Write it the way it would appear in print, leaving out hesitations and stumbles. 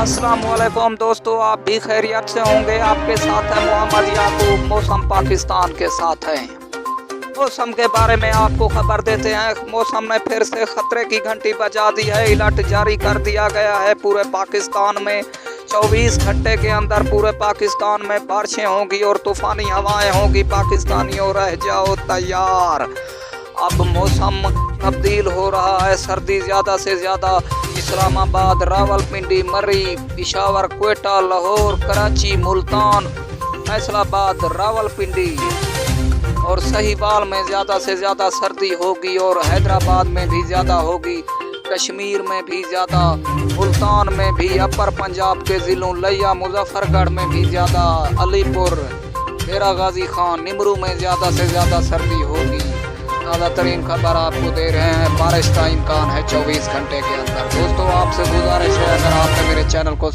अस्सलाम वालेकुम दोस्तों, आप भी खैरियत से होंगे। आपके साथ है मोहम्मद याकूब। मौसम पाकिस्तान के साथ है। मौसम के बारे में आपको खबर देते हैं। मौसम ने फिर से खतरे की घंटी बजा दी है। अलर्ट जारी कर दिया गया है पूरे पाकिस्तान में। 24 घंटे के अंदर पूरे पाकिस्तान में बारिशें होंगी और तूफानी हवाएं होंगी। पाकिस्तानियों रह जाओ तैयार। अब मौसम तब्दील हो रहा है। सर्दी ज़्यादा से ज़्यादा इस्लामाबाद, रावलपिंडी, मरी, पेशावर, क्वेटा, लाहौर, कराची, मुल्तान, फैसलाबाद, रावलपिंडी और साहिवाल में ज़्यादा से ज़्यादा सर्दी होगी और हैदराबाद में भी ज़्यादा होगी। कश्मीर में भी ज़्यादा, मुल्तान में भी, अपर पंजाब के ज़िलों लिया, मुजफ्फरगढ़ में भी ज़्यादा, अलीपुर, डेरा गाजी खान, निमरू में ज़्यादा से ज़्यादा सर्दी होगी। ताज़ा तरीन खबर आपको दे रहे हैं। बारिश का इम्कान है 24 घंटे के अंदर। दोस्तों, आपसे गुजारिश है, अगर आपने मेरे चैनल को